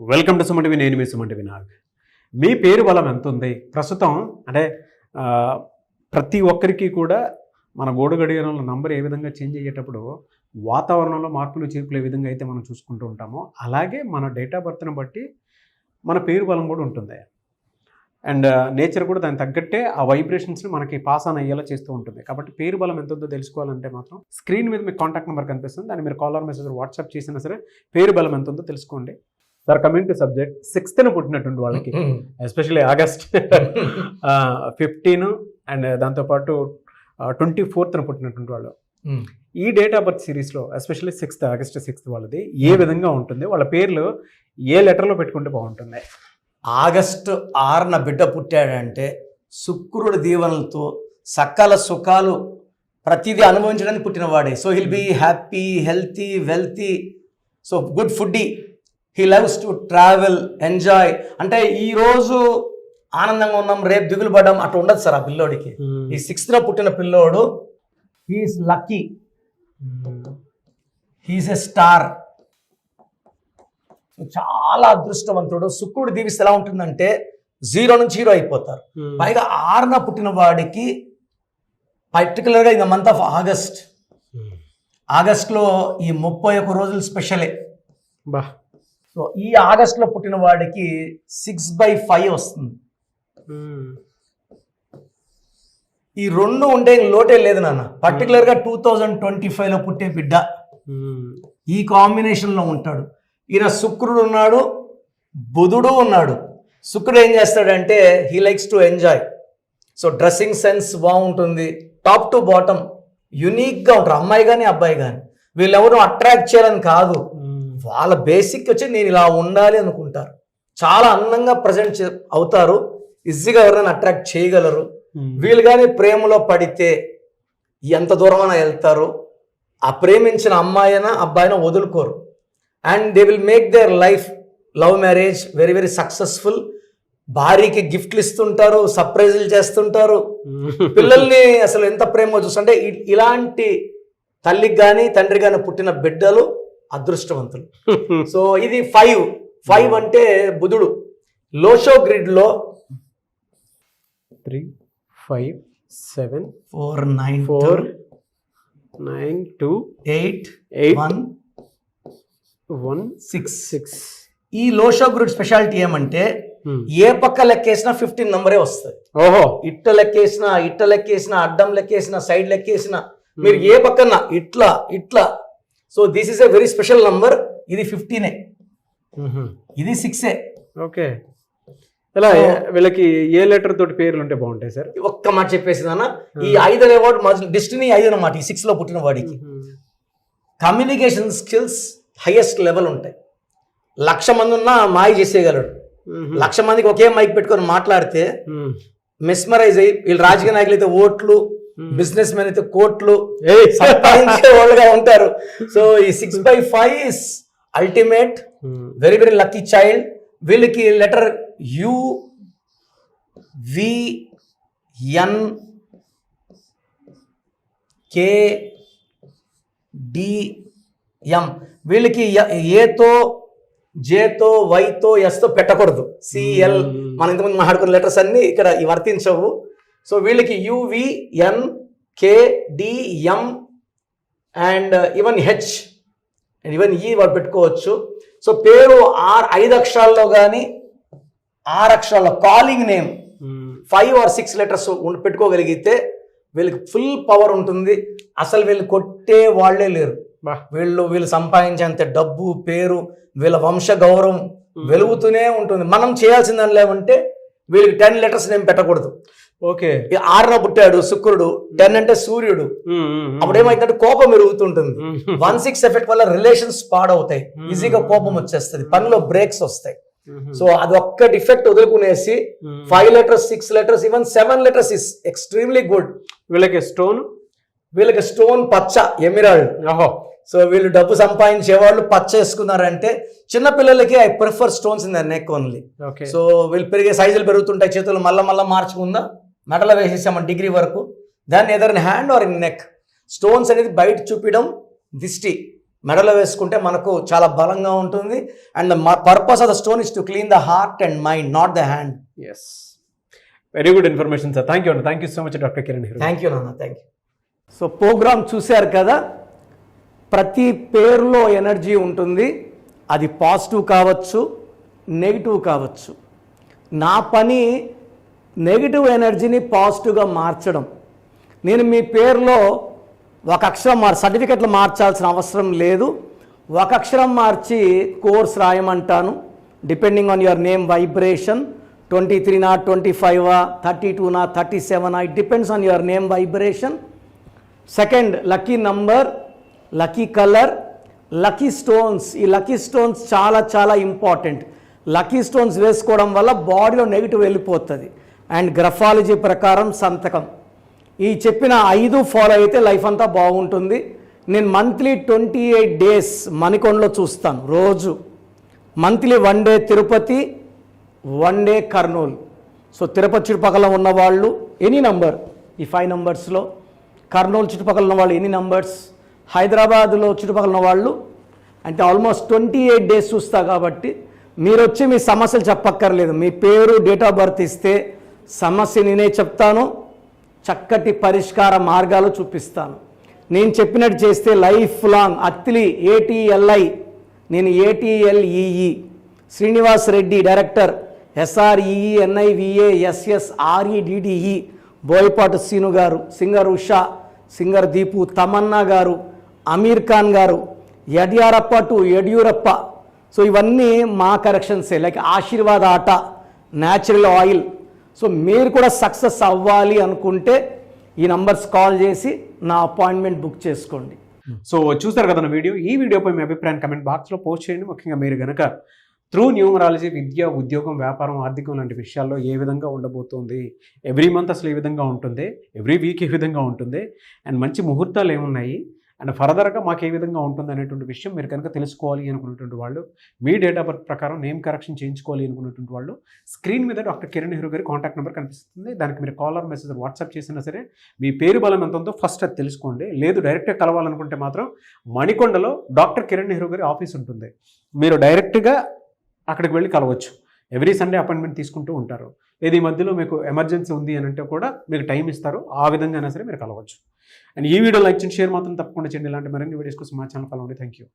Welcome to Suman TV. నేను మీ Suman TV Nag. మీ పేరు బలం ఎంత ఉంది ప్రస్తుతం అంటే ఆ, ప్రతి ఒక్కరికి కూడా మన గోడు గడియారంలో నంబర్ ఏ విధంగా చేంజ్ అయ్యేటప్పుడు వాతావరణంలో మార్పులు చేర్పులు ఏ విధంగా అయితే మనం చూసుకుంటూ ఉంటామో అలాగే మన డేట్ ఆఫ్ బర్త్ని బట్టి మన పేరు బలం కూడా ఉంటుంది. అండ్ నేచర్ కూడా దానికి తగ్గట్టే ఆ వైబ్రేషన్స్ని మనకి పాస్ ఆన్ అయ్యేలా చేస్తూ ఉంటుంది. కాబట్టి పేరు బలం ఎంత ఉందో తెలుసుకోవాలంటే మాత్రం స్క్రీన్ మీద మీకు కాంటాక్ట్ నెంబర్ కనిపిస్తుంది, దాన్ని మీరు కాల్ ఆర్ మెసేజ్ వాట్సాప్ చేసినా సరే పేరు బలం ఎంత ఉందో తెలుసుకోండి. Sir, coming to subject, 6th పుట్టినటువంటి వాళ్ళకి ఎస్పెషల్లీ ఆగస్ట్ 15 అండ్ దాంతోపాటు 24th పుట్టినటువంటి వాళ్ళు ఈ డేట్ ఆఫ్ బర్త్ సిరీస్లో ఎస్పెషల్లీ ఆగస్ట్ 6th వాళ్ళది ఏ విధంగా ఉంటుంది, వాళ్ళ పేర్లు ఏ లెటర్లో పెట్టుకుంటే బాగుంటుంది? ఆగస్టు 6న బిడ్డ పుట్టాడంటే శుక్రుడి దీవెనలతో సకల సుఖాలు ప్రతిదీ అనుభవించడానికి పుట్టినవాడే. So he'll be happy, healthy, wealthy, so good foodie, he loves to travel, enjoy. అంటే ఈరోజు ఆనందంగా ఉన్నాం, రేపు దిగులు పడ్డాం అట్లా ఉండదు సార్ ఆ పిల్లోడికి. ఈ 6th పుట్టిన పిల్లోడు he's lucky, he's a star, చాలా అదృష్టవంతుడు. శుక్రుడు దీవిస్తే ఎలా ఉంటుందంటే 0 నుంచి హీరో అయిపోతారు. పైగా 6న పుట్టిన వాడికి పర్టికులర్గా ఇన్ ద మంత్ ఆఫ్ ఆగస్ట్లో ఈ 31 రోజులు స్పెషలే. బా, సో ఈ ఆగస్టులో పుట్టిన వాడికి 6/5 వస్తుంది. ఈ 2 ఉంటే లోటే లేదు నాన్న. పర్టికులర్గా 2025లో పుట్టే బిడ్డ ఈ కాంబినేషన్లో ఉంటాడు. ఈయన శుక్రుడు ఉన్నాడు, బుధుడు ఉన్నాడు. శుక్రుడు ఏం చేస్తాడంటే he likes to enjoy. So dressing sense బాగుంటుంది, టాప్ టు బాటమ్ యునిక్గా ఉంటారు, అమ్మాయి కానీ అబ్బాయి కానీ. వీళ్ళెవరు అట్రాక్ట్ చేయాలని కాదు, వాళ్ళ బేసిక్ వచ్చి నేను ఇలా ఉండాలి అనుకుంటారు. చాలా అందంగా ప్రజెంట్ అవుతారు, ఈజీగా ఎవరైనా అట్రాక్ట్ చేయగలరు. వీళ్ళు కానీ ప్రేమలో పడితే ఎంత దూరమైనా వెళ్తారు. ఆ ప్రేమించిన అమ్మాయినా అబ్బాయినా వదులుకోరు. And they will make their life love marriage very very successful. భార్యకి గిఫ్ట్లు ఇస్తుంటారు, సర్ప్రైజులు చేస్తుంటారు. పిల్లల్ని అసలు ఎంత ప్రేమ చూస్తుంటే ఇలాంటి తల్లికి కానీ తండ్రి కానీ పుట్టిన బిడ్డలు అదృష్టవంతులు. సో ఇది 5 అంటే బుధుడు. లోషో గ్రిడ్లో 3, 5, 7, 4, 9, 4, 9, 2, 8, 1, 1, 6. ఈ లోషో గ్రిడ్ స్పెషాలిటీ ఏమంటే ఏ పక్క లెక్కేసినా 15 నంబరే వస్తుంది. ఓహో, ఇట్ట లెక్కేసిన అడ్డం లెక్కేసిన సైడ్ లెక్కేసిన మీరు ఏ పక్కన ఇట్లా. So this is a very special number. ఇది 15, ఇది 6. ఓకే. ఇలా వీళ్ళకి ఏ లెటర్ తోటి పేర్లు ఉంటే బాగుంటాయి సార్? ఒక్క మాట చెప్పేసిందన్న, ఈ 5 అనేవాడు డెస్టినీ 5 అన్నమాట. ఈ 6లో పుట్టిన వాడికి కమ్యూనికేషన్ స్కిల్స్ హైయెస్ట్ లెవెల్ ఉంటాయి. 1,00,000 మంది ఉన్నా మాయ చేసేయగలడు. 1,00,000 మందికి ఒకే మైక్ పెట్టుకొని మాట్లాడితే మెస్మరైజ్ అయ్యి, వీళ్ళు రాజకీయ నాయకులు అయితే ఓట్లు, బిజినెస్ మెన్ అయితే కోట్లు సంపాదించే వాళ్ళుగా ఉంటారు. సో ఈ 6/5 is ultimate, very very lucky child. వీళ్ళకి లెటర్ UVNKDM. వీళ్ళకి ఏతో, జేతో, వైతో, ఎస్తో పెట్టకూడదు. CL మనం ఇంతకుముందు మాట్లాడుకున్న లెటర్స్ అన్ని ఇక్కడ వర్తించవు. సో వీళ్ళకి UVNKDM and even H and even E వాళ్ళు పెట్టుకోవచ్చు. సో పేరు 5 అక్షరాల్లో కానీ 6 అక్షరాల్లో కాలింగ్ నేమ్ 5 or 6 లెటర్స్ పెట్టుకోగలిగితే వీళ్ళకి ఫుల్ పవర్ ఉంటుంది. అసలు వీళ్ళు కొట్టే వాళ్ళే లేరు. వీళ్ళు సంపాదించేంత డబ్బు, పేరు, వీళ్ళ వంశ గౌరవం వెలుగుతూనే ఉంటుంది. మనం చేయాల్సిందని లేవంటే వీళ్ళకి 10 లెటర్స్ నేమ్ పెట్టకూడదు. ఓకే. 6న పుట్టాడు శుక్రుడు, 10 అంటే సూర్యుడు. అప్పుడు ఏమైందంటే కోపం పెరుగుతుంటుంది. 1/6 ఎఫెక్ట్ వల్ల రిలేషన్స్ పాడవుతాయి, ఈజీగా కోపం వచ్చేస్తుంది, పనిలో బ్రేక్స్ వస్తాయి. సో అది ఒక్క డిఫెక్ట్ వదులుకునేసి 5 letters, 6 letters, even 7 letters is extremely good. వీళ్ళకి స్టోన్ పచ్చ, ఎమిరాల్డ్. సో వీళ్ళు డబ్బు సంపాదించేవాళ్ళు పచ్చ వేసుకున్నారంటే, చిన్నపిల్లలకి I prefer stones in the neck only. So వీళ్ళు పెరిగే సైజులు పెరుగుతుంటాయి, చేతులు మళ్ళా మార్చుకుందా మెడలో వేసేసాము డిగ్రీ వరకు. దాన్ని either in hand or in neck. Stones అనేది బయట చూపించడం దిష్టి, మెడలో వేసుకుంటే మనకు చాలా బలంగా ఉంటుంది. And the purpose of the stone is to clean the heart and mind, not the hand. Yes, very good information sir. Thank you so much doctor Kiran Nehru. Thank you నాన్న, థ్యాంక్ యూ. సో ప్రోగ్రామ్ చూశారు కదా, ప్రతి పేరులో energy ఉంటుంది. అది positive కావచ్చు, negative కావచ్చు. నా పని నెగిటివ్ ఎనర్జీని పాజిటివ్గా మార్చడం. నేను మీ పేరులో ఒక అక్షరం సర్టిఫికెట్లు మార్చాల్సిన అవసరం లేదు. ఒక అక్షరం మార్చి కోర్స్ రాయమంటాను. Depending on your name vibration, 23 25 32 37, it depends on your name vibration. Second, lucky number, lucky colour, lucky stones. ఈ లక్కీ స్టోన్స్ చాలా చాలా ఇంపార్టెంట్. లక్కీ స్టోన్స్ వేసుకోవడం వల్ల బాడీలో నెగిటివ్ వెళ్ళిపోతుంది. అండ్ గ్రఫాలజీ ప్రకారం సంతకం. ఈ చెప్పిన 5 ఫాలో అయితే లైఫ్ అంతా బాగుంటుంది. నేను మంత్లీ 28 డేస్ మణికొండలో చూస్తాను రోజు. Monthly 1 day Tirupati, 1 day Kurnool. So Tirupati చుట్టుపక్కల ఉన్నవాళ్ళు ఎనీ నంబర్, ఈ 5 నంబర్స్లో, కర్నూలు చుట్టుపక్కల ఉన్న వాళ్ళు ఎనీ నంబర్స్, హైదరాబాద్లో చుట్టుపక్కల ఉన్న వాళ్ళు, అంటే ఆల్మోస్ట్ 28 డేస్ చూస్తా. కాబట్టి మీరు వచ్చి మీ సమస్యలు చెప్పక్కర్లేదు. మీ పేరు, డేట్ ఆఫ్ బర్త్ ఇస్తే సమస్య నేనే చెప్తాను, చక్కటి పరిష్కార మార్గాలు చూపిస్తాను. నేను చెప్పినట్టు చేస్తే లైఫ్ లాంగ్. అత్తిలి ATLI, నేను ATLEE, Srinivas Reddy director, SREENIVASSREDDE, Boyapati Seenu garu, singer Usha, singer Deepu, Tamannaah garu, Aamir Khan గారు, యడ్యారప్ప టు యడ్యూరప్ప. సో ఇవన్నీ మా కరెక్షన్సే. లైక్ ఆశీర్వాద ఆట, న్యాచురల్ ఆయిల్. సో మీరు కూడా సక్సెస్ అవ్వాలి అనుకుంటే ఈ నంబర్స్ కాల్ చేసి నా అపాయింట్మెంట్ బుక్ చేసుకోండి. సో చూస్తారు కదా నా వీడియో. ఈ వీడియోపై మీ అభిప్రాయం కమెంట్ బాక్స్లో పోస్ట్ చేయండి. ముఖ్యంగా మీరు కనుక త్రూ న్యూమరాలజీ విద్య, ఉద్యోగం, వ్యాపారం, ఆర్థికం లాంటి విషయాల్లో ఏ విధంగా ఉండబోతుంది, ఎవ్రీ మంత్ అసలు ఏ విధంగా ఉంటుంది, ఎవ్రీ వీక్ ఏ విధంగా ఉంటుంది, అండ్ మంచి ముహూర్తాలు ఏమున్నాయి, అండ్ ఫర్దర్గా మాకు ఏ విధంగా ఉంటుంది అనేటువంటి విషయం మీరు కనుక తెలుసుకోవాలి అనుకున్నటువంటి వాళ్ళు, మీ డేట్ ఆఫ్ బర్త్ ప్రకారం నేమ్ కరెక్షన్ చేయించుకోవాలి అనుకున్నటువంటి వాళ్ళు, స్క్రీన్ మీద డాక్టర్ కిరణ్ నెహ్రూ గారి కాంటాక్ట్ నెంబర్ కనిపిస్తుంది. దానికి మీరు కాలర్ మెసేజ్ వాట్సాప్ చేసినా సరే మీ పేరు బలం ఎంత ఉందో ఫస్ట్ అది తెలుసుకోండి. లేదు డైరెక్ట్గా కలవాలనుకుంటే మాత్రం మణికొండలో డాక్టర్ కిరణ్ నెహ్రూ గారి ఆఫీస్ ఉంటుంది. మీరు డైరెక్ట్గా అక్కడికి వెళ్ళి కలవచ్చు. ఎవ్రీ సండే అపాయింట్మెంట్ తీసుకుంటూ ఉంటారు. లేదు ఈ మధ్యలో మీకు ఎమర్జెన్సీ ఉంది అని అంటే కూడా మీకు టైం ఇస్తారు. ఆ విధంగా అయినా సరే మీరు కలవచ్చు. అండ్ ఈ వీడియో లైక్ చేయండి, షేర్ మాత్రం తప్పకుండా చేయండి. ఇలాంటి మరిన్ని వీడియోస్ కోసం మా ఛానల్ ఫాలో అవ్వండి. Thank you.